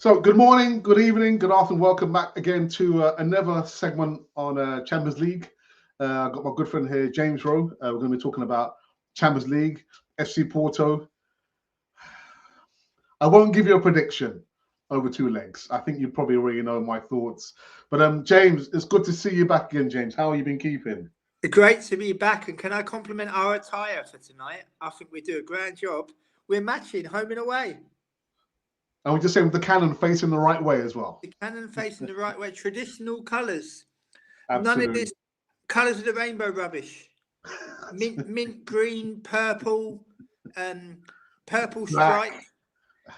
So, good morning, good evening, good afternoon. Welcome back again to another segment on Champions League. I've got my good friend here, James Rowe. We're going to be talking about Champions League, FC Porto. I won't give you a prediction over two legs. I think you probably already know my thoughts. But James, it's good to see you back again, James. How have you been keeping? Great to be back. And can I compliment our attire for tonight? I think we do a grand job. We're matching home and away. And we just say with the cannon facing the right way as well. The cannon facing the right way. Traditional colours. Absolutely. None of this colours of the rainbow rubbish. Mint green, purple, purple stripe.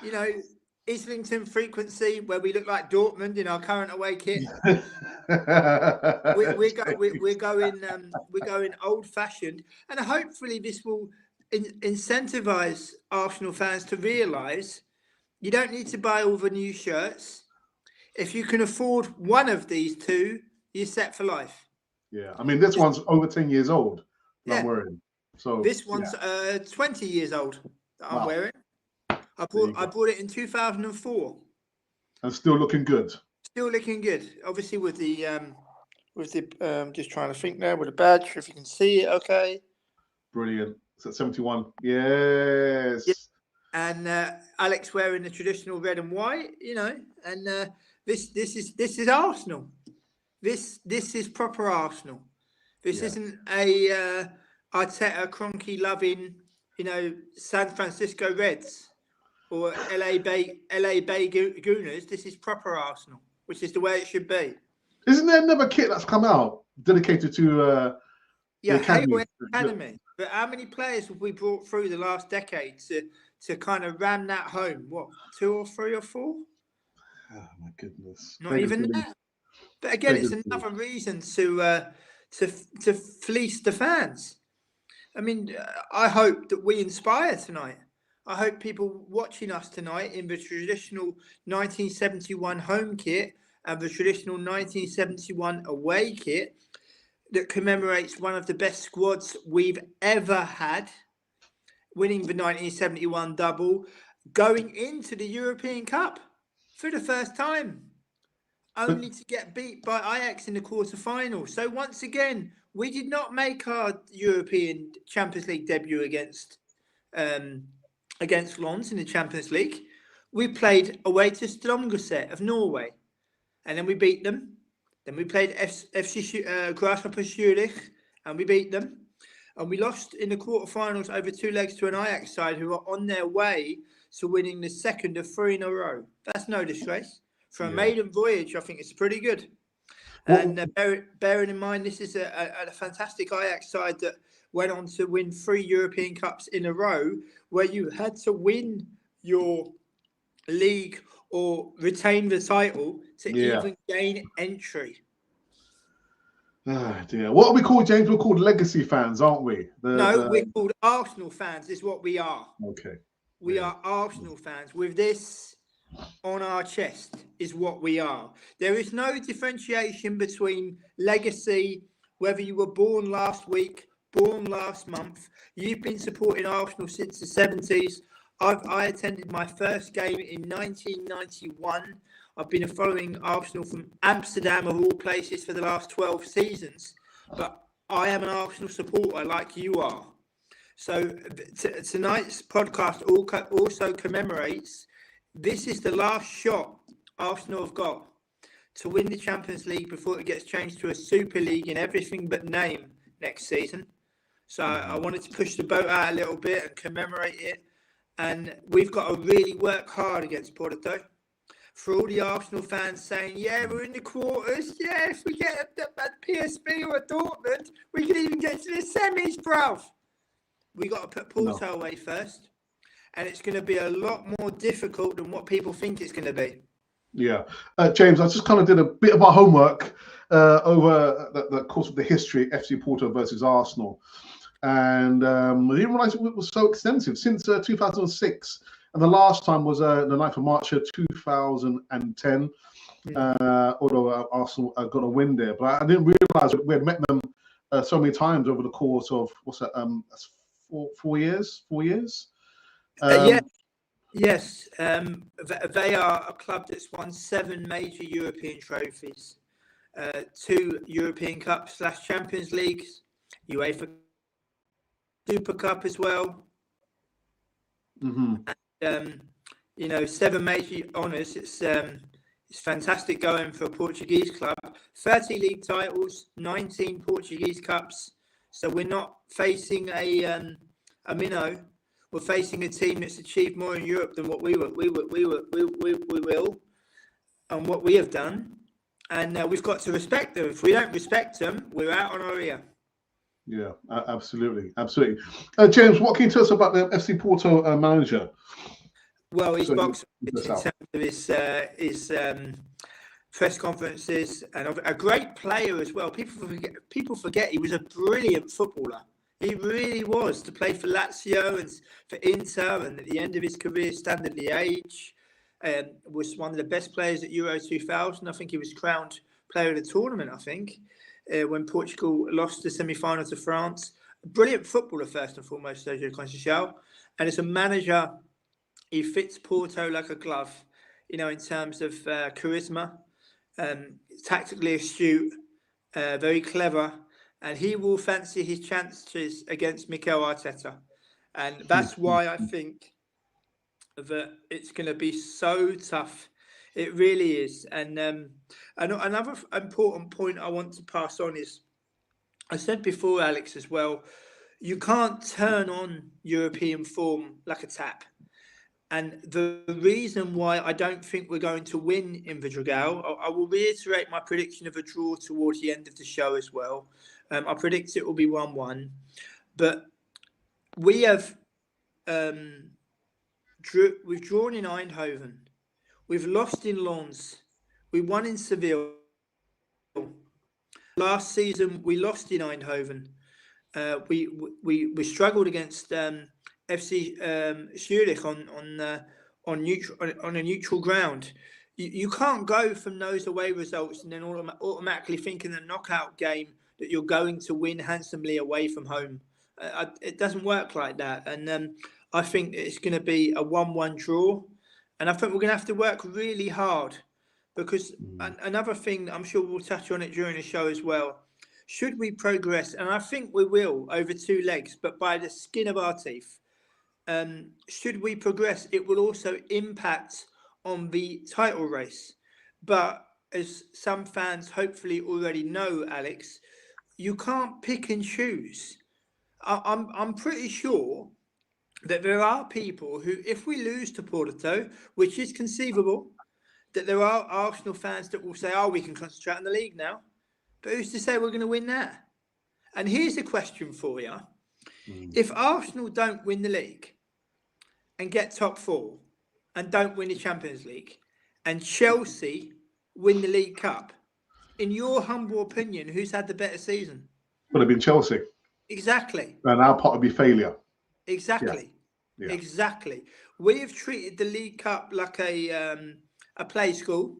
You know, Islington frequency, where we look like Dortmund in our current away kit. we're going old fashioned, and hopefully this will incentivize Arsenal fans to realise you don't need to buy all the new shirts. If you can afford one of these two, you're set for life. Yeah, I mean, this one's over 10 years old that I'm wearing. So this one's 20 years old that I'm wearing. I bought it in 2004. And still looking good. Still looking good. Obviously with the just trying to think now with the badge, if you can see it, okay. Brilliant. It's at 71. Yes. Yeah. And Alex wearing the traditional red and white, you know, and this is Arsenal. This is proper Arsenal. This isn't a Arteta Kroenke loving, you know, San Francisco Reds or LA Bay Gooners. This is proper Arsenal, which is the way it should be. Isn't there another kit that's come out dedicated to the Academy? But how many players have we brought through the last decade to kind of ram that home? What, 2 or 3 or 4? Oh my goodness! Not even that. But again, it's another reason to fleece the fans. I mean, I hope that we inspire tonight. I hope people watching us tonight in the traditional 1971 home kit and the traditional 1971 away kit that commemorates one of the best squads we've ever had, winning the 1971 double, going into the European Cup for the first time, only to get beat by Ajax in the quarterfinal. So once again, we did not make our European Champions League debut against Lons in the Champions League. We played away to Strømsgodset of Norway, and then we beat them. Then we played FC Grasshopper Zurich, and we beat them. And we lost in the quarterfinals over 2 legs to an Ajax side who are on their way to winning the second of 3 in a row. That's no disgrace. For a maiden voyage, I think it's pretty good. And bearing in mind, this is a fantastic Ajax side that went on to win 3 European Cups in a row, where you had to win your league or retain the title to even gain entry. Oh dear. What are we called, James? We're called legacy fans, aren't we? We're called Arsenal fans, is what we are. Okay. We are Arsenal fans. With this on our chest is what we are. There is no differentiation between legacy, whether you were born last week, born last month. You've been supporting Arsenal since the 70s. I attended my first game in 1991. I've been following Arsenal from Amsterdam, of all places, for the last 12 seasons. But I am an Arsenal supporter like you are. So tonight's podcast also commemorates, this is the last shot Arsenal have got to win the Champions League before it gets changed to a Super League in everything but name next season. So I wanted to push the boat out a little bit and commemorate it. And we've got to really work hard against Porto. For all the Arsenal fans saying, we're in the quarters. Yeah, if we get a PSV or a Dortmund, we can even get to the semis, bruv. We got to put Porto away first. And it's going to be a lot more difficult than what people think it's going to be. Yeah. James, I just kind of did a bit of our homework over the course of the history, FC Porto versus Arsenal. And I didn't realize it was so extensive since 2006. And the last time was the 9th of March 2010, although Arsenal got a win there. But I didn't realize we had met them so many times over the course of, 4 years? 4 years? Yes, they are a club that's won 7 major European trophies, 2 European Cups / Champions Leagues, UEFA Super Cup as well. Mm-hmm. And, 7 major honours. It's fantastic going for a Portuguese club. 30 league titles, 19 Portuguese Cups. So we're not facing a minnow. We're facing a team that's achieved more in Europe than what we will, and what we have done. And we've got to respect them. If we don't respect them, we're out on our ear. Yeah, absolutely. James, what can you tell us about the FC Porto manager? Well, his box in terms of his press conferences, and a great player as well. People forget he was a brilliant footballer. He really was, to play for Lazio and for Inter, and at the end of his career, Standard Liège. Was one of the best players at Euro 2000. I think he was crowned player of the tournament, I think, when Portugal lost the semi-final to France. A brilliant footballer, first and foremost, Sergio Conceição. And as a manager, he fits Porto like a glove, in terms of charisma, tactically astute, very clever, and he will fancy his chances against Mikel Arteta. And that's why I think that it's going to be so tough. It really is. And another important point I want to pass on is, I said before, Alex, as well, you can't turn on European form like a tap. And the reason why I don't think we're going to win in Vidragal, I will reiterate my prediction of a draw towards the end of the show as well. I predict it will be 1-1. But we have we've drawn in Eindhoven. We've lost in Lens. We won in Seville. Last season, we lost in Eindhoven. We struggled against FC Zurich on a neutral ground. You can't go from those away results and then automatically think in the knockout game that you're going to win handsomely away from home. It doesn't work like that. And I think it's going to be a 1-1 draw. And I think we're going to have to work really hard, because another thing, I'm sure we'll touch on it during the show as well, should we progress, and I think we will over 2 legs, but by the skin of our teeth, should we progress, it will also impact on the title race. But as some fans hopefully already know, Alex, you can't pick and choose. I'm pretty sure that there are people who, if we lose to Porto, which is conceivable, that there are Arsenal fans that will say, oh, we can concentrate on the league now. But who's to say we're going to win that? And here's a question for you. If Arsenal don't win the league and get top 4 and don't win the Champions League, and Chelsea win the League Cup, in your humble opinion, who's had the better season? Would have been Chelsea. Exactly. And our part would be failure. Exactly. Yeah. Exactly. We have treated the League Cup like a play school,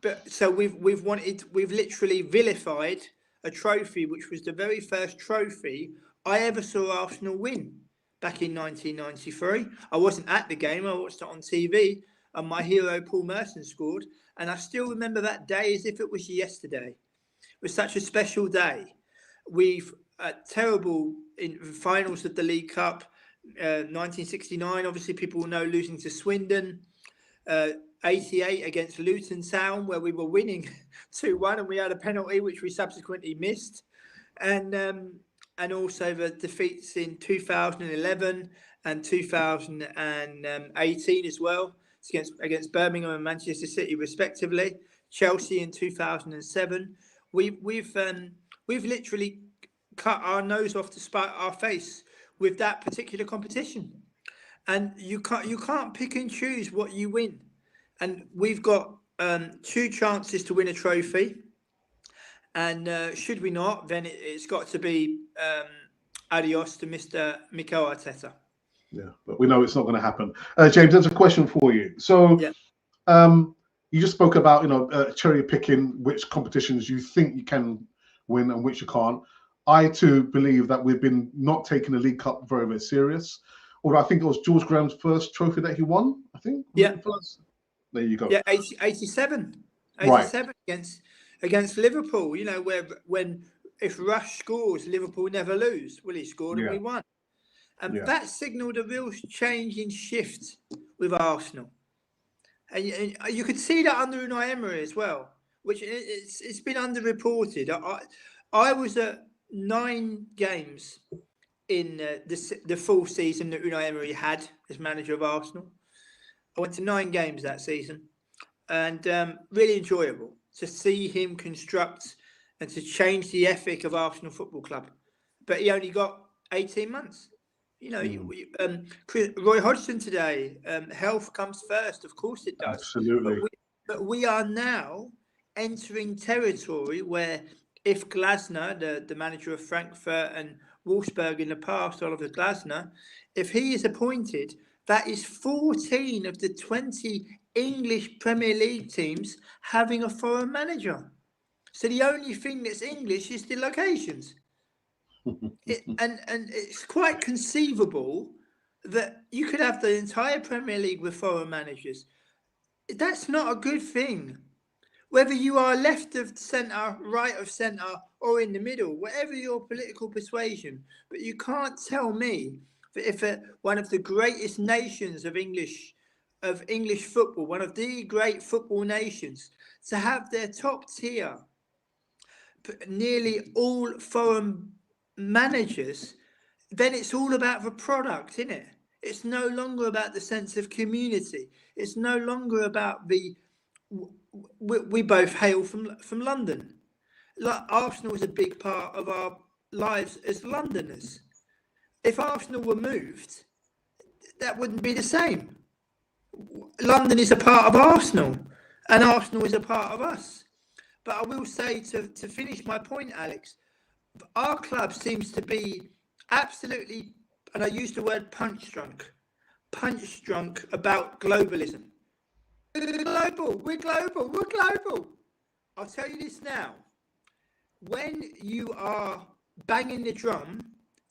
but so we've literally vilified a trophy which was the very first trophy I ever saw Arsenal win back in 1993. I wasn't at the game. I watched it on TV, and my hero Paul Merson scored, and I still remember that day as if it was yesterday. It was such a special day. We've terrible in finals of the League Cup, 1969. Obviously, people will know, losing to Swindon. 88 against Luton Town, where we were winning 2-1, and we had a penalty which we subsequently missed. And also the defeats in 2011 and 2018 as well, against Birmingham and Manchester City respectively. Chelsea in 2007. We've literally cut our nose off to spite our face with that particular competition, and you can't pick and choose what you win. And we've got 2 chances to win a trophy, and should we not, then it's got to be adios to Mr. Mikel Arteta. Yeah, but we know it's not going to happen. James, there's a question for you. So, you just spoke about cherry picking which competitions you think you can win and which you can't. I too believe that we've been not taking the League Cup very, very serious. Although I think it was George Graham's first trophy that he won. I think. Yeah. There you go. Yeah, 87 Right. against Liverpool. You know, when if Rush scores, Liverpool never lose. Well, he scored and we won. And that signalled a real change in shift with Arsenal. And you could see that under Unai Emery as well, which it's been underreported. I was at 9 games in the full season that Unai Emery had as manager of Arsenal. I went to 9 games that season, and really enjoyable to see him construct and to change the ethic of Arsenal Football Club. But he only got 18 months. You know, Roy Hodgson today, health comes first. Of course it does. Absolutely. But we are now entering territory where if Glasner, the manager of Frankfurt and Wolfsburg in the past, Oliver Glasner, if he is appointed, that is 14 of the 20 English Premier League teams having a foreign manager. So the only thing that's English is the locations. And it's quite conceivable that you could have the entire Premier League with foreign managers. That's not a good thing. Whether you are left of centre, right of centre, or in the middle, whatever your political persuasion, but you can't tell me that if one of the greatest nations of English football, one of the great football nations, to have their top tier, nearly all foreign managers, then it's all about the product, isn't it? It's no longer about the sense of community. It's no longer about we both hail from London. Like Arsenal is a big part of our lives as Londoners. If Arsenal were moved, that wouldn't be the same. London is a part of Arsenal, and Arsenal is a part of us. But I will say, to finish my point, Alex, our club seems to be absolutely, and I use the word punch drunk about globalism. We're global. I'll tell you this now. When you are banging the drum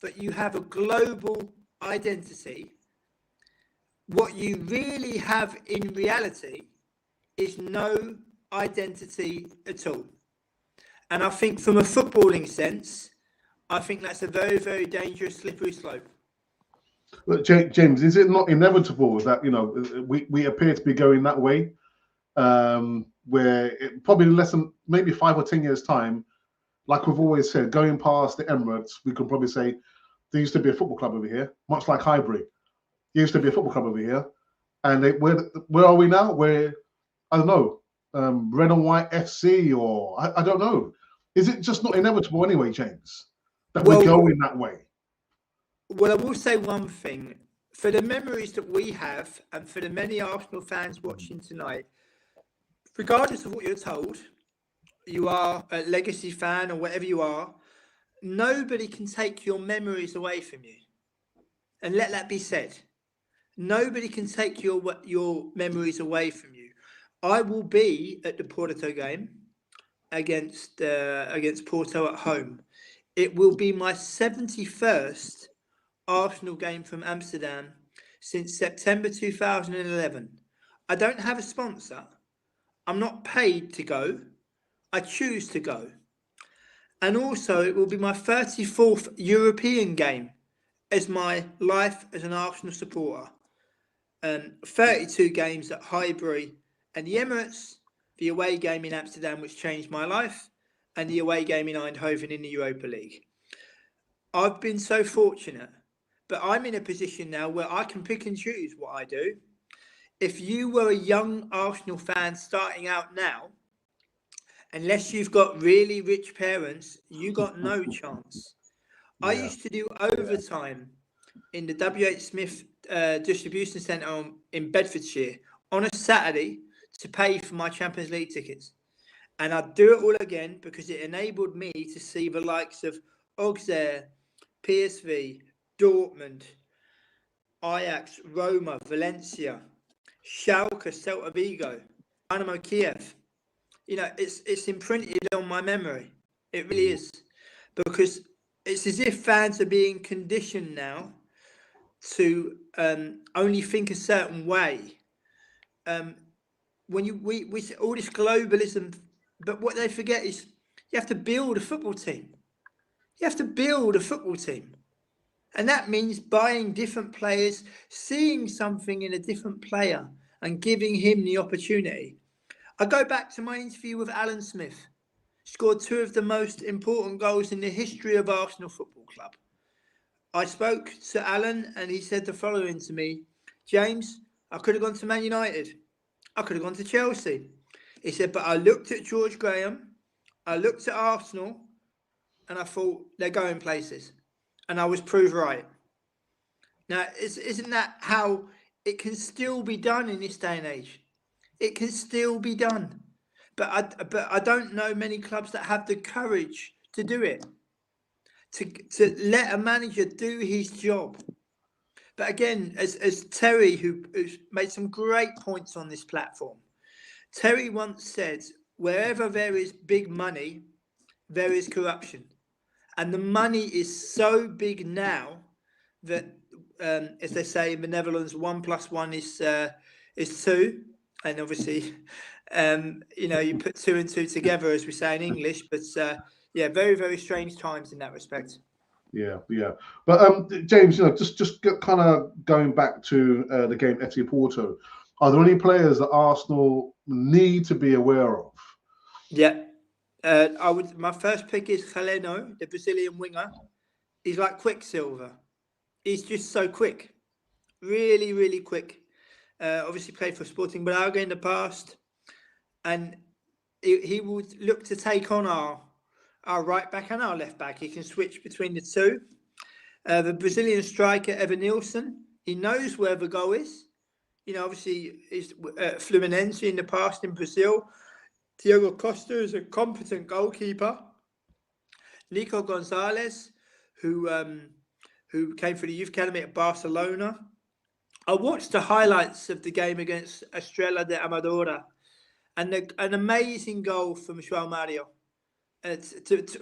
that you have a global identity, what you really have in reality is no identity at all. And I think from a footballing sense, I think that's a very, very dangerous slippery slope. Look, James, is it not inevitable that, you know, we appear to be going that way, where probably less than maybe 5 or 10 years' time, like we've always said, going past the Emirates, we can probably say there used to be a football club over here, much like Highbury. There used to be a football club over here. And where are we now? We're, I don't know, Red and White FC, or I don't know. Is it just not inevitable anyway, James, that we're going that way? Well, I will say one thing. For the memories that we have, and for the many Arsenal fans watching tonight, regardless of what you're told, you are a legacy fan or whatever you are, nobody can take your memories away from you. And let that be said. Nobody can take your memories away from you. I will be at the Porto game against Porto at home. It will be my 71st Arsenal game from Amsterdam since September 2011. I don't have a sponsor. I'm not paid to go. I choose to go. And also it will be my 34th European game as my life as an Arsenal supporter. 32 games at Highbury and the Emirates, the away game in Amsterdam, which changed my life, and the away game in Eindhoven in the Europa League. I've been so fortunate, but I'm in a position now where I can pick and choose what I do. If you were a young Arsenal fan starting out now, unless you've got really rich parents, you got no chance. Yeah. I used to do overtime in the W.H. Smith distribution centre in Bedfordshire on a Saturday to pay for my Champions League tickets. And I'd do it all again because it enabled me to see the likes of Auxerre, PSV, Dortmund, Ajax, Roma, Valencia, Schalke, Celta Vigo, Dynamo Kiev. You know, it's imprinted on my memory. It really is. Because it's as if fans are being conditioned now to only think a certain way. When we say all this globalism, but what they forget is you have to build a football team. You have to build a football team. And that means buying different players, seeing something in a different player and giving him the opportunity. I go back to my interview with Alan Smith. Scored 2 of the most important goals in the history of Arsenal Football Club. I spoke to Alan and he said the following to me: James, I could have gone to Man United. I could have gone to Chelsea. He said, but I looked at George Graham, I looked at Arsenal, and I thought they're going places. And I was proved right. Now, isn't that how it can still be done in this day and age? It can still be done. But I don't know many clubs that have the courage to do it, to let a manager do his job. But again, as Terry, who's made some great points on this platform, Terry once said, wherever there is big money, there is corruption. And the money is so big now that, as they say in the Netherlands, 1 + 1 is 2. And obviously, you put 2 and 2 together, as we say in English. But very, very strange times in that respect. Yeah. But James, just kind of going back to the game FC Porto, are there any players that Arsenal need to be aware of? Yeah. My first pick is Galeno, the Brazilian winger. He's like Quicksilver. He's just so quick. Really, really quick. Obviously played for Sporting Braga in the past. And he would look to take on our right back and our left back. He can switch between the two. The Brazilian striker, Evan Nilsson, he knows where the goal is. Obviously, he's Fluminense in the past in Brazil. Diogo Costa is a competent goalkeeper. Nico Gonzalez, who came from the youth academy at Barcelona. I watched the highlights of the game against Estrela de Amadora, and an amazing goal from João Mario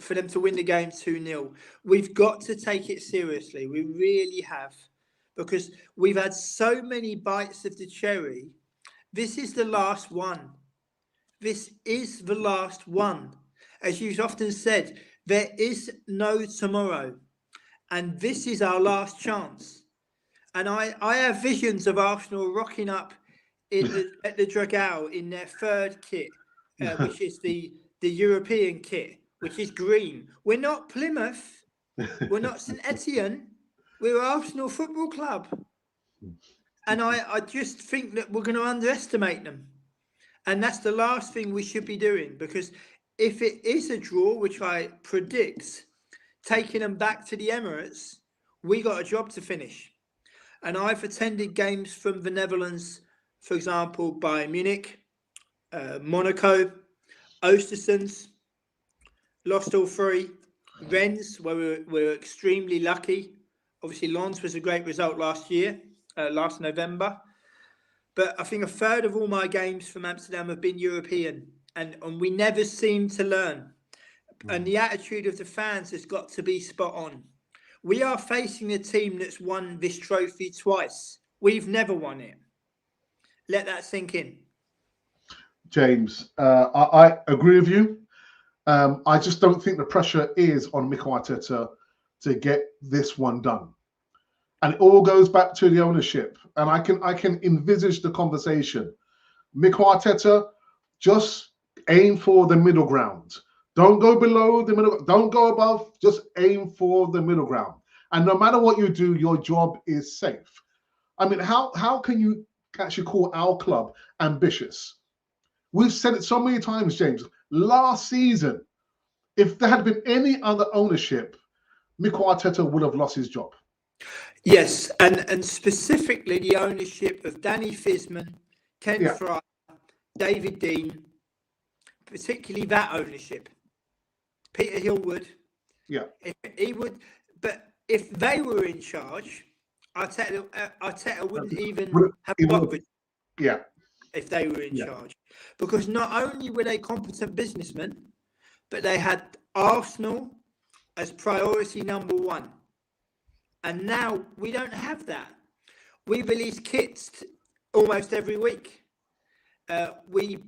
for them to win the game 2-0. We've got to take it seriously. We really have, because we've had so many bites of the cherry. This is the last one. This is the last one. As you've often said, there is no tomorrow. And this is our last chance. And I have visions of Arsenal rocking up at the Dragao in their 3rd kit, which is the European kit, which is green. We're not Plymouth. We're not St Etienne. We're Arsenal Football Club. And I just think that we're going to underestimate them. And that's the last thing we should be doing, because if it is a draw, which I predict, taking them back to the Emirates, we got a job to finish. And I've attended games from the Netherlands, for example, Bayern Munich, Monaco, Oostersunds, lost all 3. Rennes, where we were extremely lucky. Obviously, Lens was a great result last November. But I think a third of all my games from Amsterdam have been European, and we never seem to learn. And the attitude of the fans has got to be spot on. We are facing a team that's won this trophy twice. We've never won it. Let that sink in. James, I agree with you. I just don't think the pressure is on Mikel Arteta to get this one done. And it all goes back to the ownership. And I can envisage the conversation. Mikel Arteta, just aim for the middle ground. Don't go below the middle. Don't go above. Just aim for the middle ground. And no matter what you do, your job is safe. I mean, how can you actually call our club ambitious? We've said it so many times, James. Last season, if there had been any other ownership, Mikel Arteta would have lost his job. Yes, and specifically the ownership of Danny Fisman, Ken Fry, David Dean, particularly that ownership. Peter Hillwood. Yeah. If they were in charge, Arteta wouldn't even have bothered. Yeah. If they were in charge. Because not only were they competent businessmen, but they had Arsenal as priority number 1. And now we don't have that. We release kits almost every week. We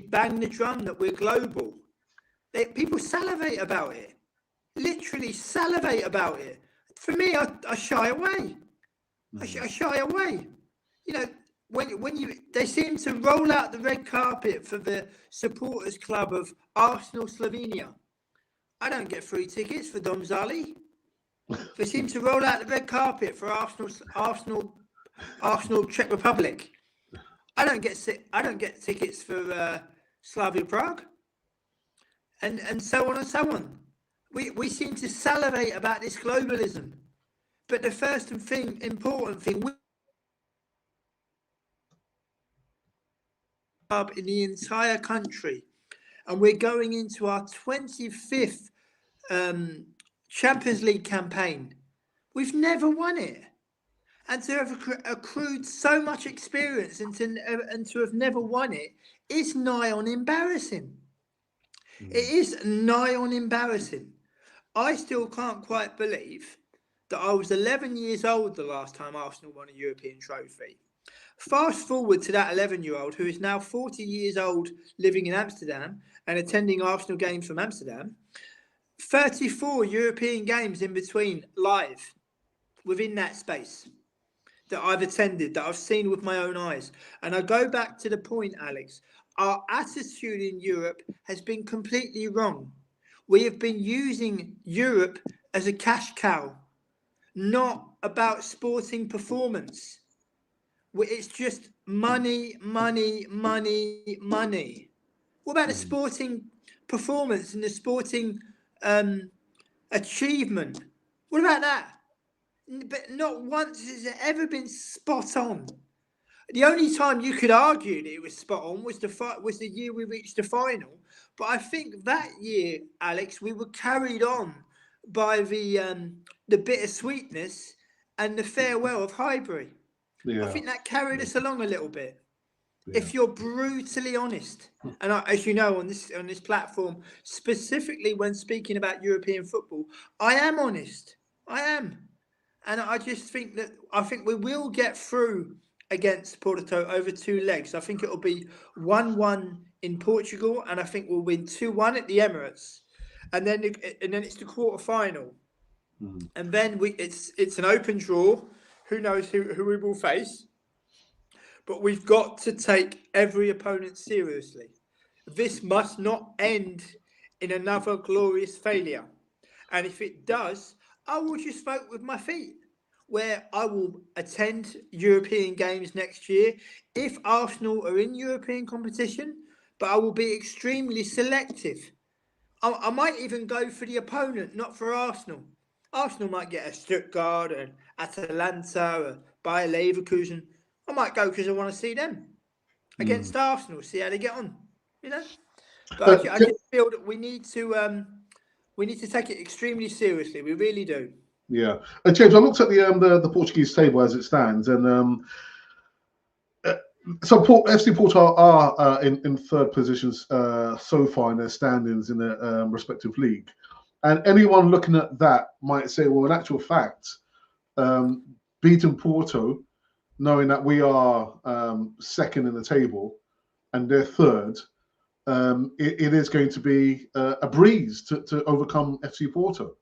bang the drum that we're global. People salivate about it. Literally salivate about it. For me, I shy away. I shy away. You know, they seem to roll out the red carpet for the supporters club of Arsenal Slovenia. I don't get free tickets for Domzali. They seem to roll out the red carpet for Arsenal Czech Republic. I don't get tickets for Slavia Prague, and so on and so on. We seem to salivate about this globalism, but the first important thing in the entire country, and we're going into our 25th Champions League campaign. We've never won it, and to have accrued so much experience and to have never won it is nigh on embarrassing. It is nigh on embarrassing. I still can't quite believe that I was 11 years old the last time Arsenal won a European trophy. Fast forward to that 11-year-old who is now 40 years old, living in Amsterdam and attending Arsenal games from Amsterdam. 34 European games in between live within that space that I've attended, that I've seen with my own eyes. And I go back to the point, Alex, our attitude in Europe has been completely wrong. We have been using Europe as a cash cow, not about sporting performance. It's just money, money, money, money. What about the sporting performance and the sporting achievement? What about that? But not once has it ever been spot on. The only time you could argue that it was spot on was the year we reached the final. But I think that year, Alex, we were carried on by the bittersweetness and the farewell of Highbury. Yeah. I think that carried us along a little bit. Yeah. If you're brutally honest, and as you know on this platform, specifically when speaking about European football, I am honest. I am. And I just think we will get through against Porto over 2 legs. I think it'll be 1-1 in Portugal, and I think we'll win 2-1 at the Emirates, and then it's the quarter final, and then it's an open draw. Who knows who we will face? But we've got to take every opponent seriously. This must not end in another glorious failure, and if it does, I will just vote with my feet, where I will attend European games next year if Arsenal are in European competition, but I will be extremely selective. I might even go for the opponent, not for Arsenal. Arsenal might get a Stuttgart, an Atalanta, a Bayer Leverkusen. I might go because I want to see them against Arsenal, see how they get on, you know. But I just feel that we need to take it extremely seriously. We really do. Yeah, James, I looked at the Portuguese table as it stands, and so FC Porto are in third positions so far in their standings in their respective league. And anyone looking at that might say, well, in actual fact, beating Porto, knowing that we are second in the table and they're third, it is going to be a breeze to overcome FC Porto.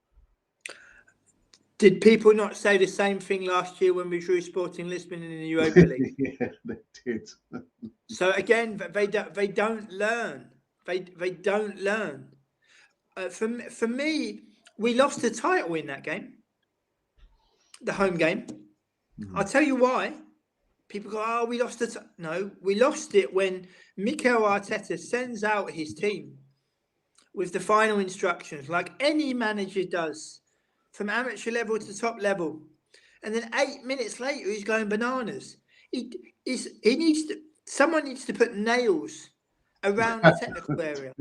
Did people not say the same thing last year when we drew Sporting Lisbon in the Europa League? Yeah, they did. So again, they don't learn. They don't learn. For me, we lost the title in that game, the home game. I'll tell you why. People go, "Oh, we lost it." No, we lost it when Mikel Arteta sends out his team with the final instructions, like any manager does, from amateur level to top level, and then 8 minutes later he's going bananas. Someone needs to put nails around the technical area,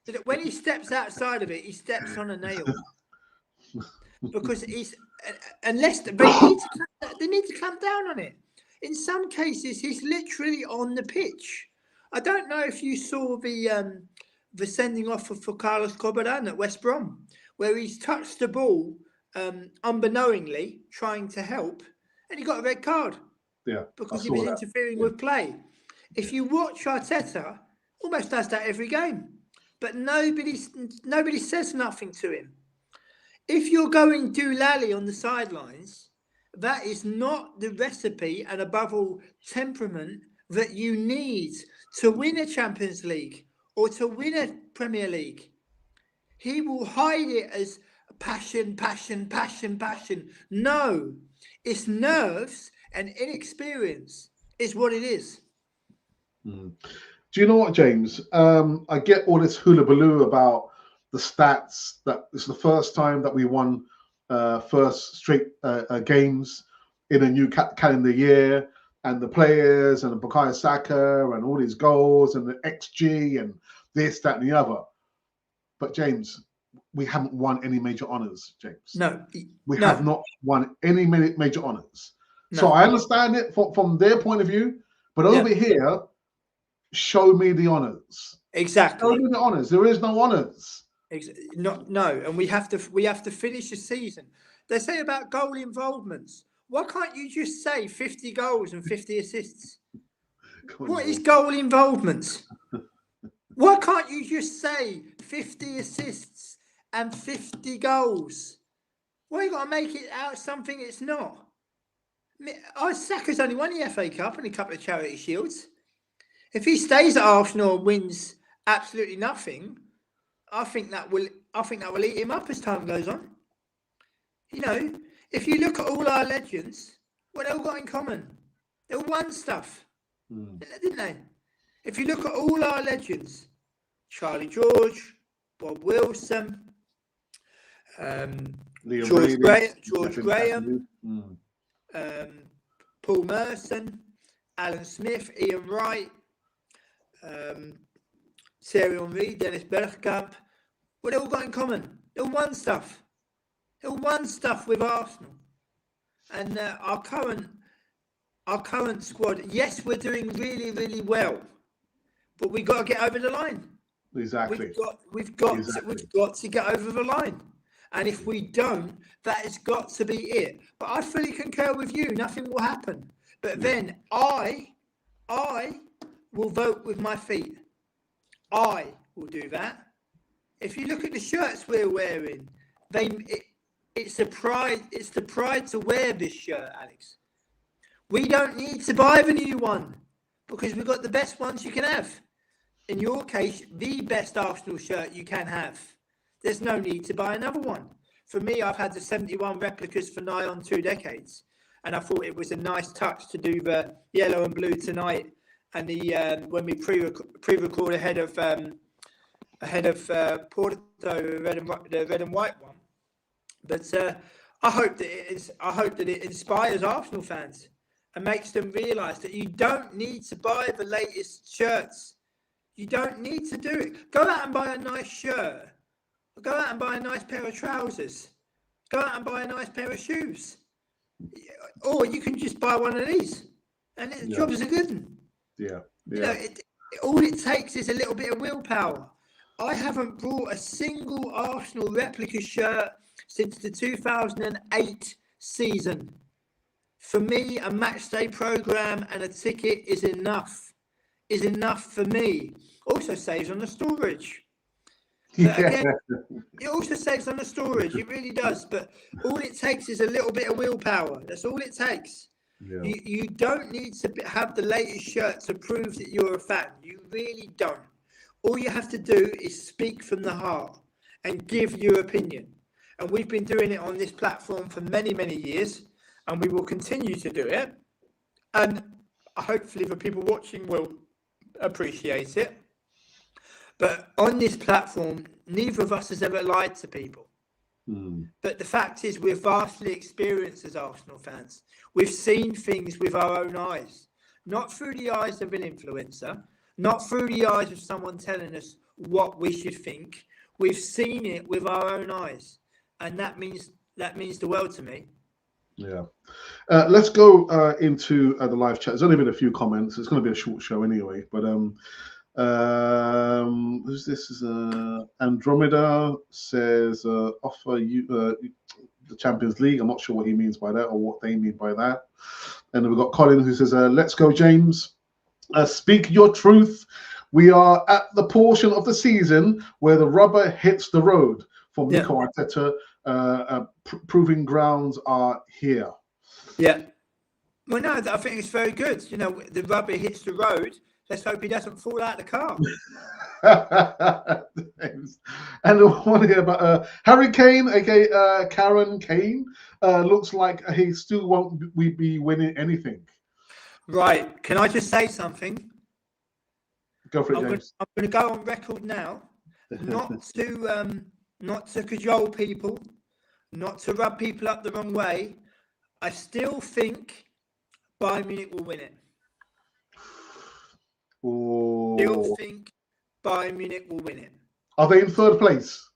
so that when he steps outside of it, he steps on a nail. Because unless they need to clamp down on it. In some cases, he's literally on the pitch. I don't know if you saw the sending off for Carlos Corberán at West Brom, where he's touched the ball unbeknowingly, trying to help, and he got a red card. Yeah, because he was interfering with play. If you watch Arteta, almost does that every game, but nobody says nothing to him. If you're going doolally on the sidelines, that is not the recipe, and above all, temperament that you need to win a Champions League or to win a Premier League. He will hide it as passion. No, it's nerves and inexperience is what it is. Do you know what, James? I get all this hullabaloo about the stats, that it's the first time that we won first straight games in a new calendar year, and the players and the Bukayo Saka and all these goals and the XG and this, that, and the other. But James, we haven't won any major honours, James. No. We have not won any major honours. No. So I understand it from their point of view, but over here, show me the honours. Exactly. Show me the honours. There is no honours. No, and we have to finish the season. They say about goal involvements. Why can't you just say 50 goals and 50 assists? What is goal involvement? Why can't you just say 50 assists and 50 goals? Why you got to make it out something it's not? Saka's only won the FA Cup and a couple of Charity Shields. If he stays at Arsenal and wins absolutely nothing, I think that will eat him up as time goes on. You know, if you look at all our legends, what they all got in common? They all won stuff, didn't they? If you look at all our legends, Charlie George, Bob Wilson, George Graham, Paul Merson, Alan Smith, Ian Wright, Thierry Henry, Dennis Bergkamp, what they all got in common? They all won stuff. They all won stuff with Arsenal. And our current squad, yes, we're doing really, really well, but we've got to get over the line. Exactly. We've got to get over the line. And if we don't, that has got to be it. But I fully concur with you. Nothing will happen. But then I will vote with my feet. I will do that. If you look at the shirts we're wearing, it's the pride to wear this shirt, Alex. We don't need to buy the new one because we've got the best ones you can have. In your case, the best Arsenal shirt you can have. There's no need to buy another one. For me, I've had the 71 replicas for nigh on 2 decades, and I thought it was a nice touch to do the yellow and blue tonight, and the when we pre-record ahead of Porto, the red and white one. But I hope that it inspires Arsenal fans and makes them realise that you don't need to buy the latest shirts. You don't need to do it. Go out and buy a nice shirt. Go out and buy a nice pair of trousers. Go out and buy a nice pair of shoes. Or you can just buy one of these. And the job's a good one. Yeah. You know, all it takes is a little bit of willpower. I haven't bought a single Arsenal replica shirt since the 2008 season. For me, a match day programme and a ticket is enough. Is enough for me. Also saves on the storage. Again, it also saves on the storage. It really does. But all it takes is a little bit of willpower. That's all it takes. Yeah. You don't need to have the latest shirt to prove that you're a fan. You really don't. All you have to do is speak from the heart and give your opinion. And we've been doing it on this platform for many, many years. And we will continue to do it. And hopefully the people watching will appreciate it. But on this platform, neither of us has ever lied to people. But the fact is, we're vastly experienced as Arsenal fans. We've seen things with our own eyes, not through the eyes of an influencer, not through the eyes of someone telling us what we should think. We've seen it with our own eyes, and that means the world to me. Yeah. Let's go into the live chat. There's only been a few comments. It's going to be a short show anyway, but who's this? Is Andromeda says offer you the Champions League. I'm not sure what he means by that or what they mean by that. And then we've got Colin who says, let's go, James. Speak your truth. We are at the portion of the season where the rubber hits the road for Mikel Arteta. Proving grounds are here. Yeah. Well, no, I think it's very good. You know, the rubber hits the road. Let's hope he doesn't fall out of the car. And I want to hear about Harry Kane, aka Karen Kane. Looks like he still won't be winning anything. Right. Can I just say something? Go for it, James. I'm going to go on record now, not to cajole people, not to rub people up the wrong way. I still think Bayern Munich will win it. Ooh. Still think Bayern Munich will win it. Are they in third place?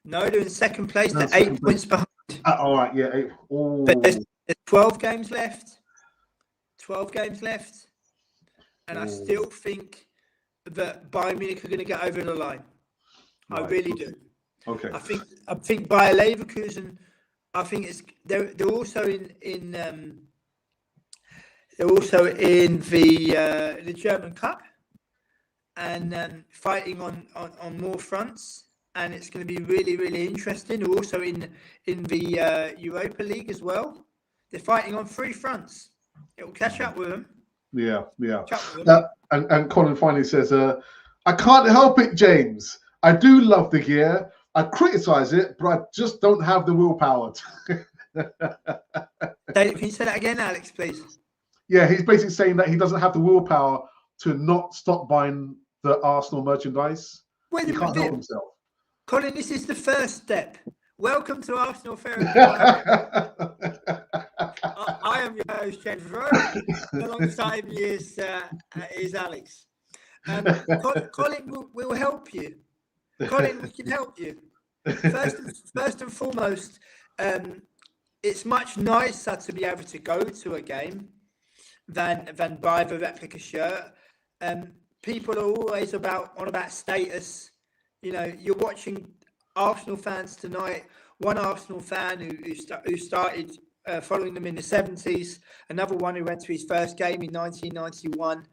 No, they're in second place. They're 8 points behind. All right, yeah. 8. But there's 12 games left. 12 games left. And I still think that Bayern Munich are going to get over the line. Right. I really do. Okay. I think Bayer Leverkusen. I think they're also in the German Cup and fighting on more fronts, and it's going to be really, really interesting. They're also in the Europa League as well. They're fighting on 3 fronts. It will catch up with them. Yeah. And Colin finally says, I can't help it, James. I do love the gear. I criticize it, but I just don't have the willpower. Can you say that again, Alex, please? Yeah, he's basically saying that he doesn't have the willpower to not stop buying the Arsenal merchandise. He can't help himself. Colin, this is the first step. Welcome to Arsenal Therapy. I am your host, James Rowe. Alongside me is Alex. Colin will help you. Colin, we can help you. First and foremost, it's much nicer to be able to go to a game than buy the replica shirt. People are always on about status. You know, you're watching Arsenal fans tonight. One Arsenal fan who started following them in the 70s. Another one who went to his first game in 1991.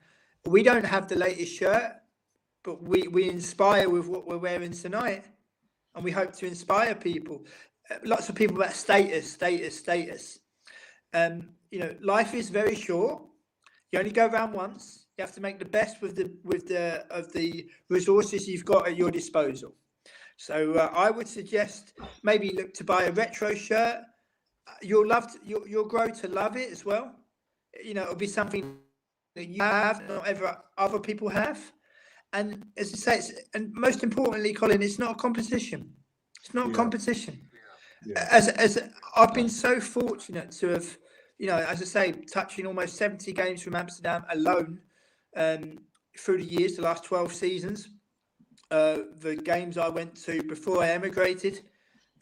We don't have the latest shirt, but we inspire with what we're wearing tonight, and we hope to inspire people. Lots of people about status. You know, life is very short. You only go around once. You have to make the best of the resources you've got at your disposal. So I would suggest maybe look to buy a retro shirt. You'll grow to love it as well. You know, it'll be something that you have, not ever other people have. And as I say, and most importantly, Colin, it's not a competition. It's not a competition. Yeah. As I've been so fortunate to have, you know, as I say, touching almost 70 games from Amsterdam alone through the years, the last 12 seasons. The games I went to before I emigrated,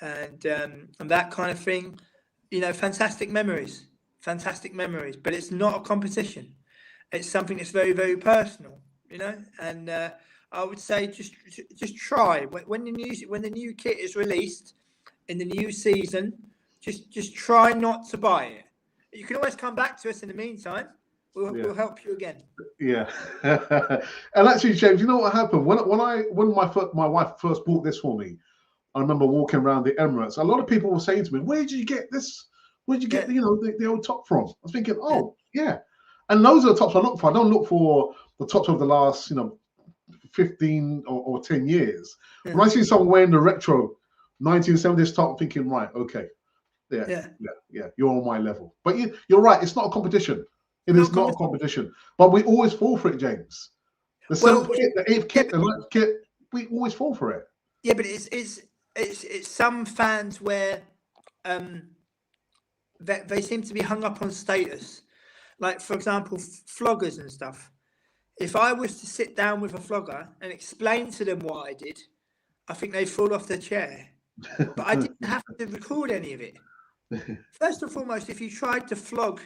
and that kind of thing. You know, fantastic memories. But it's not a competition. It's something that's very, very personal. You know, and I would say just try when the new kit is released in the new season. Just try not to buy it. You can always come back to us in the meantime. We'll help you again. Yeah. And actually, James, you know what happened when my wife first bought this for me? I remember walking around the Emirates. A lot of people were saying to me, "Where did you get this? Where did you get the old top from?" I was thinking, and those are the tops I look for. I don't look for the tops of the last 15 or 10 years. When I see someone wearing the retro 1970s top, I'm thinking, right, okay, yeah, you're on my level. But you're right, it's not a competition. It is not a competition. But we always fall for it, James. The 7th kit, the 8th kit, the 9th kit, we always fall for it. Yeah, but it's some fans where they seem to be hung up on status. Like, for example, floggers and stuff. If I was to sit down with a flogger and explain to them what I did, I think they'd fall off their chair. But I didn't have to record any of it. First and foremost, if you tried to flog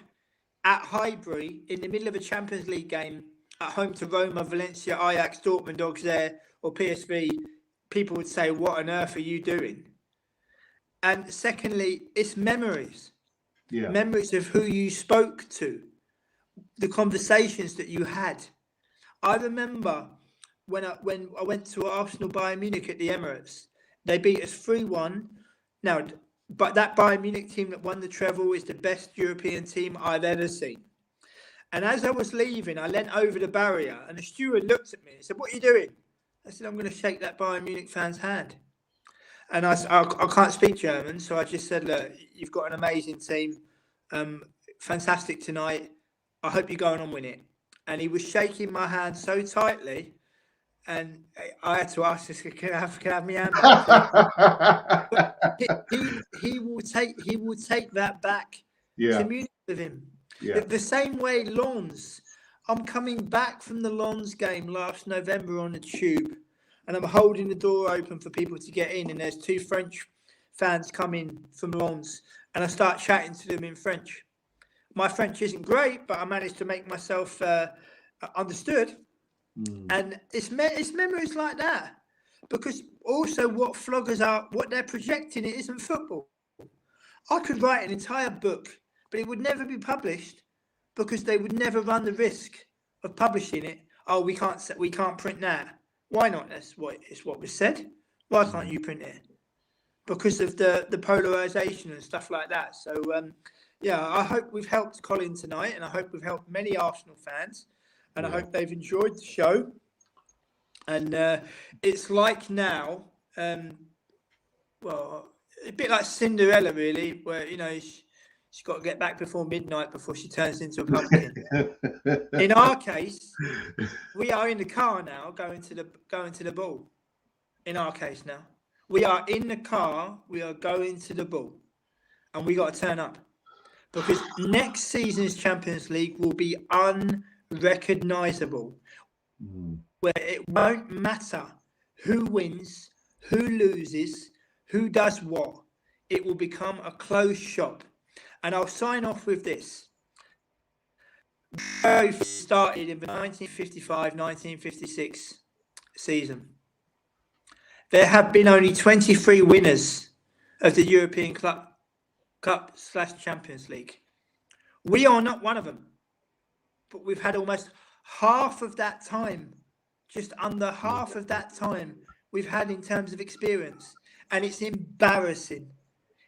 at Highbury in the middle of a Champions League game at home to Roma, Valencia, Ajax, Dortmund, Auxerre, or PSV, people would say, "What on earth are you doing?" And secondly, it's memories. Yeah. Memories of who you spoke to. the conversations that you had. I remember when I went to Arsenal Bayern Munich at the Emirates, they beat us 3-1. Now, but that Bayern Munich team that won the treble is the best European team I've ever seen. And as I was leaving, I leant over the barrier and the steward looked at me and said, "What are you doing?" I said, "I'm going to shake that Bayern Munich fan's hand." And I can't speak German, so I just said, "Look, you've got an amazing team. Fantastic tonight. I hope you're going on win it." And he was shaking my hand so tightly, and I had to ask this, can I have my hand back? he will take that back. Yeah. Communicate with him. Yeah. The same way Lens. I'm coming back from the Lens game last November on the tube, and I'm holding the door open for people to get in, and there's 2 French fans coming from Lens, and I start chatting to them in French. My French isn't great, but I managed to make myself understood. And it's memories like that, because also what floggers are, what they're projecting, it isn't football. I could write an entire book, but it would never be published because they would never run the risk of publishing it. Oh, we can't print that. Why not? It's what was said. Why can't you print it? Because of the polarization and stuff like that. So yeah, I hope we've helped Colin tonight, and I hope we've helped many Arsenal fans, and I hope they've enjoyed the show. And it's like now, well, a bit like Cinderella, really, where she's got to get back before midnight before she turns into a pumpkin. In our case, we are in the car now, going to the ball. In our case now, we are in the car. We are going to the ball, and we got to turn up, because next season's Champions League will be unrecognisable, where it won't matter who wins, who loses, who does what. It will become a closed shop. And I'll sign off with this. Both started in the 1955-1956 season. There have been only 23 winners of the European Cup/Champions League. We are not one of them. But we've had almost half of that time, just under half of that time we've had in terms of experience. And it's embarrassing.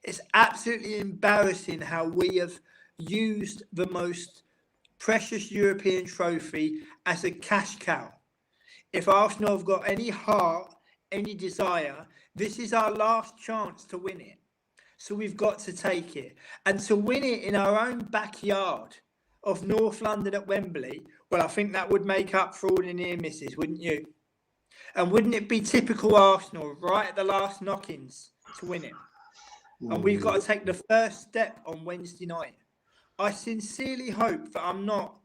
It's absolutely embarrassing how we have used the most precious European trophy as a cash cow. If Arsenal have got any heart, any desire, this is our last chance to win it. So we've got to take it. And to win it in our own backyard of North London at Wembley, well, I think that would make up for all the near misses, wouldn't you? And wouldn't it be typical Arsenal right at the last knock-ins to win it? And we've got to take the first step on Wednesday night. I sincerely hope that I'm not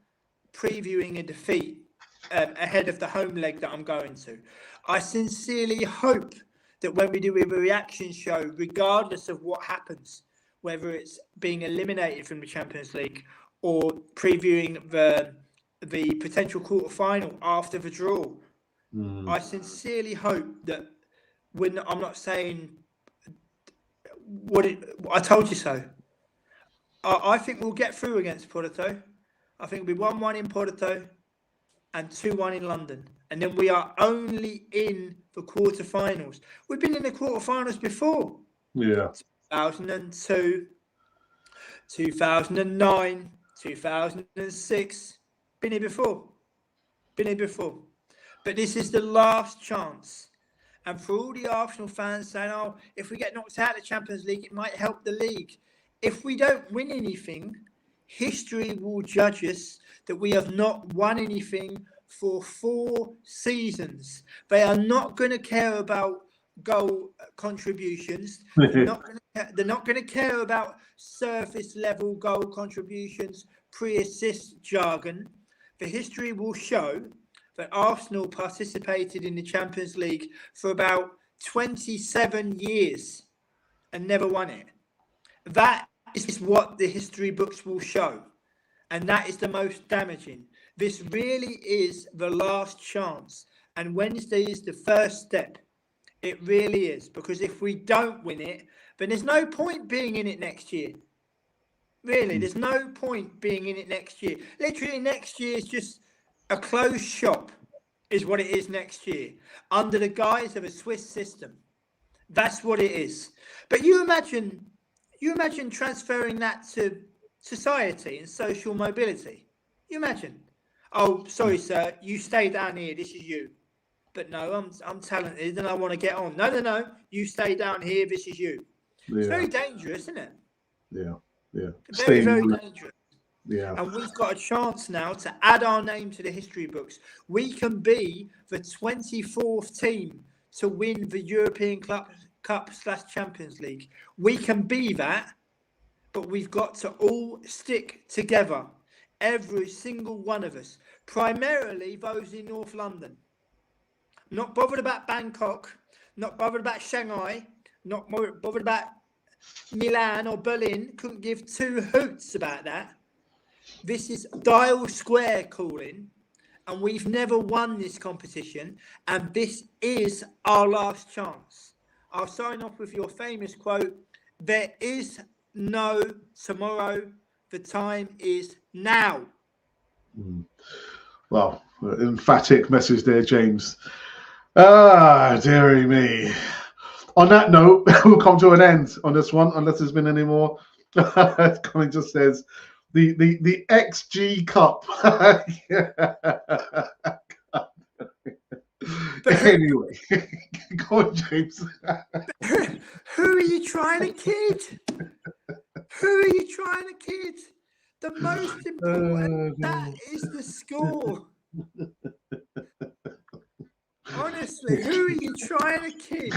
previewing a defeat ahead of the home leg that I'm going to. I sincerely hope that when we do a reaction show, regardless of what happens, whether it's being eliminated from the Champions League or previewing the potential quarter-final after the draw, I sincerely hope that I'm not saying I told you so. I think we'll get through against Porto. I think it'll be 1-1 in Porto and 2-1 in London. And then we are only in the quarterfinals. We've been in the quarterfinals before. Yeah. 2002, 2009, 2006. Been here before. But this is the last chance. And for all the Arsenal fans saying, oh, if we get knocked out of the Champions League, it might help the league. If we don't win anything, history will judge us that we have not won anything for 4 seasons. They are not going to care about goal contributions. They're not going to care about surface level goal contributions, pre-assist jargon. The history will show that Arsenal participated in the Champions League for about 27 years and never won it. That is what the history books will show. And that is the most damaging. This really is the last chance. And Wednesday is the first step. It really is. Because if we don't win it, then there's no point being in it next year. Really, there's no point being in it next year. Literally, next year is just a closed shop, is what it is next year, under the guise of a Swiss system. That's what it is. But you imagine transferring that to society and social mobility. You imagine. Oh, sorry, sir, you stay down here. This is you. But no, I'm talented and I want to get on. No. You stay down here. This is you. Yeah. It's very dangerous, isn't it? Yeah. Very, very dangerous. Yeah. And we've got a chance now to add our name to the history books. We can be the 24th team to win the European Cup/Champions League. We can be that, but we've got to all stick together. Every single one of us. Primarily those in North London. Not bothered about Bangkok, not bothered about Shanghai, not bothered about Milan or Berlin. Couldn't give two hoots about that. This is Dial Square calling, and we've never won this competition, and this is our last chance. I'll sign off with your famous quote, there is no tomorrow, the time is now. Well, emphatic message there, James. Dearie me. On that note, we'll come to an end on this one, unless there's been any more. Colin just says, the XG Cup. Anyway, go on, James. Who are you trying to kid? The most important, that is the score. Honestly, who are you trying to kid?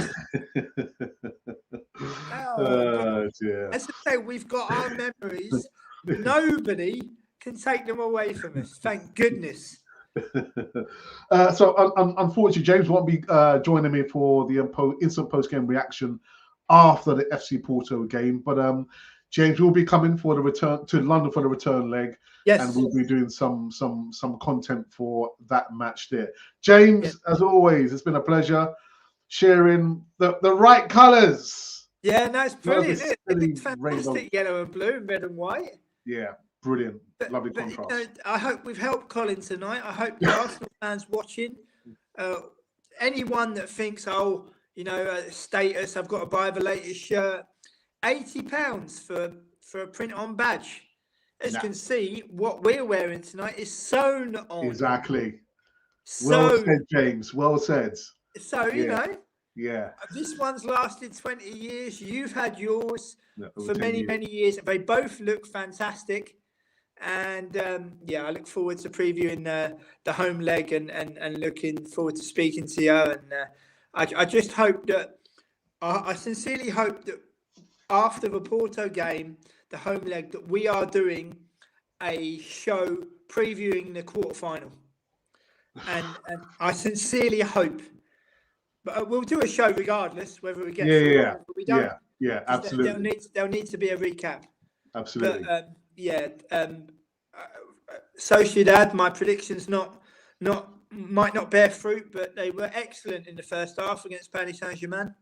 Dear. As I say, we've got our memories. Nobody can take them away from us. Thank goodness. So, unfortunately, James won't be joining me for the instant post-game reaction after the FC Porto game. But James will be coming for the return to London for the return leg. Yes. And we'll be doing some content for that match there. James, yes, as always, it's been a pleasure sharing the right colours. Yeah, no, it's brilliant. It's fantastic, rainbow. Yellow and blue and red and white. Yeah, brilliant. Lovely contrast. You know, I hope we've helped Colin tonight. I hope the Arsenal fans watching, anyone that thinks, status, I've got to buy the latest shirt, £80 for a print-on badge. As you can see, what we're wearing tonight is sewn on. Exactly. Well said, James. Well said. So, you know. Yeah. This one's lasted 20 years. You've had yours for many, many years. They both look fantastic. And, I look forward to previewing the home leg and looking forward to speaking to you. And I just hope that, I sincerely hope that after the Porto game, the home leg, that we are doing a show previewing the quarterfinal. And I sincerely hope. But we'll do a show regardless, whether we get through or we don't. Yeah, absolutely. There'll need to be a recap. Absolutely. But Sociedad, my predictions might not bear fruit, but they were excellent in the first half against Paris Saint-Germain.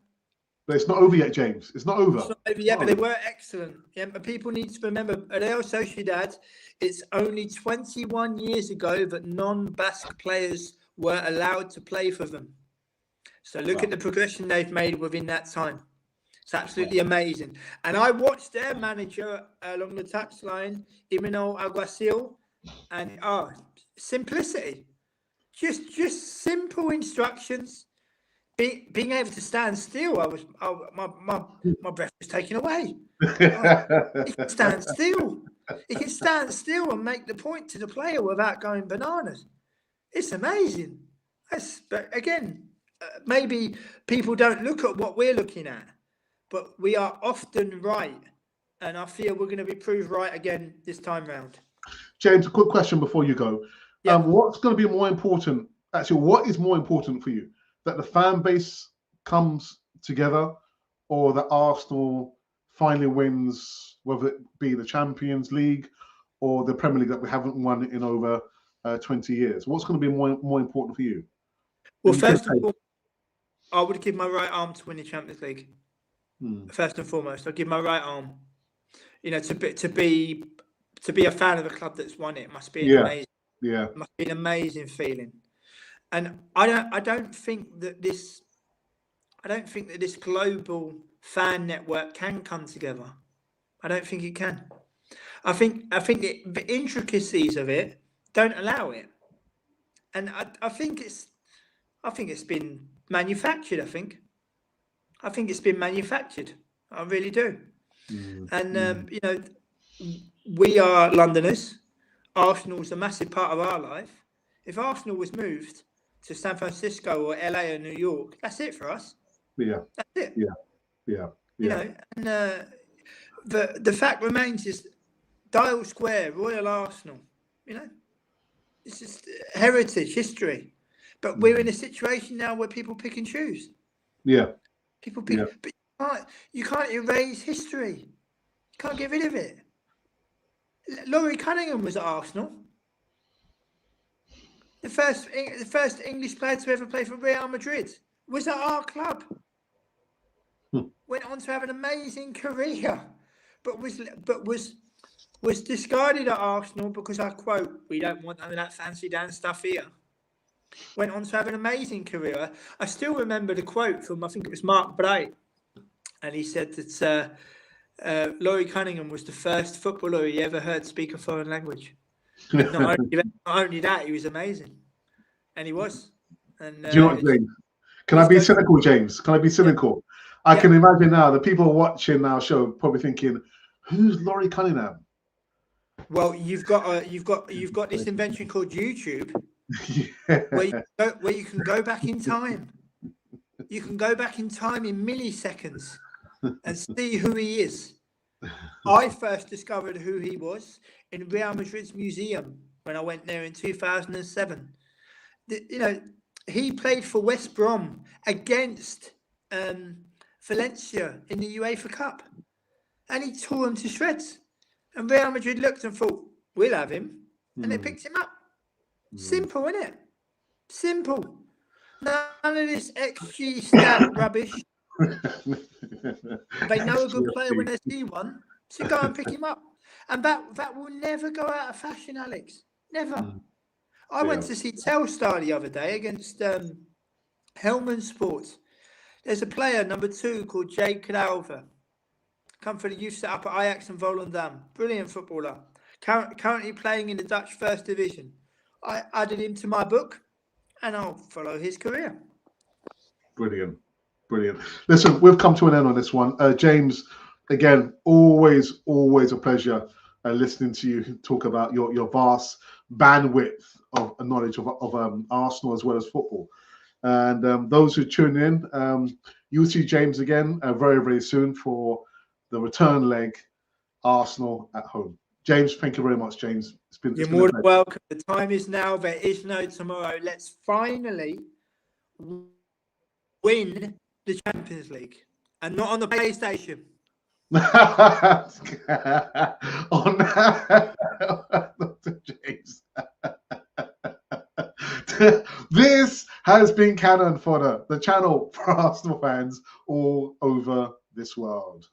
But it's not over yet, James. It's not over. It's not over yet, but they were excellent. Yeah, but people need to remember, at Real Sociedad, it's only 21 years ago that non-Basque players were allowed to play for them. So look at the progression they've made within that time. It's absolutely amazing. And I watched their manager along the touchline, Imanol Alguacil, and simplicity. Just simple instructions. Being able to stand still, my breath was taken away. He can stand still. He can stand still and make the point to the player without going bananas. It's amazing. But again, maybe people don't look at what we're looking at, but we are often right. And I feel we're going to be proved right again this time round. James, a quick question before you go. Yeah. What's going to be more important? Actually, what is more important for you? That the fan base comes together, or that Arsenal finally wins, whether it be the Champions League or the Premier League that we haven't won in over 20 years? What's going to be more important for you? Well, first of all, I would give my right arm to win the Champions League. First and foremost, I'd give my right arm. You know, to be a fan of a club that's won it must be an amazing. Yeah, must be an amazing feeling. And I don't think that this global fan network can come together. I don't think it can. I think the intricacies of it don't allow it, and I think it's been manufactured. I think it's been manufactured. I really do. And you know, we are Londoners. Arsenal's a massive part of our life. If Arsenal was moved to San Francisco or LA or New York, that's it for us. Yeah, that's it. Yeah. You know, and the fact remains is Dial Square, Royal Arsenal. You know, it's just heritage, history. But we're in a situation now where people pick and choose. Yeah, people pick, but you can't erase history. You can't get rid of it. Laurie Cunningham was at Arsenal. The first English player to ever play for Real Madrid was at our club. Went on to have an amazing career, but was discarded at Arsenal because, I quote, "We don't want none of that fancy dance stuff here." Went on to have an amazing career. I still remember the quote from, I think it was Mark Bright, and he said that Laurie Cunningham was the first footballer he ever heard speak a foreign language. Not only that, he was amazing, and he was. And do you know what, James? Can I be cynical, James? Can I be cynical? Yeah. I can imagine now the people watching our show probably thinking, "Who's Laurie Cunningham?" Well, you've got this invention called YouTube, where you can go back in time. You can go back in time in milliseconds and see who he is. I first discovered who he was in Real Madrid's museum when I went there in 2007. You know, he played for West Brom against Valencia in the UEFA Cup, and he tore him to shreds. And Real Madrid looked and thought, "We'll have him," and they picked him up. Simple, isn't it? Simple. None of this XG stat rubbish. They know a good player when they see one, so go and pick him up. And that will never go out of fashion, Alex. Never. I went to see Telstar the other day against Helmand Sports. There's a player, number 2, called Jay Cadalver. Come for the youth set up at Ajax and Volendam. Brilliant footballer. Currently playing in the Dutch First Division. I added him to my book, and I'll follow his career. Brilliant. Listen, we've come to an end on this one. James, again, always a pleasure listening to you talk about your vast bandwidth of knowledge of Arsenal as well as football. And those who tune in, you'll see James again very, very soon for the return leg, Arsenal at home. James, thank you very much, James. You're more than welcome. The time is now. There is no tomorrow. Let's finally win the Champions League, and not on the PlayStation. On Dr. James. This has been Canon Fodder, the channel for Arsenal fans all over this world.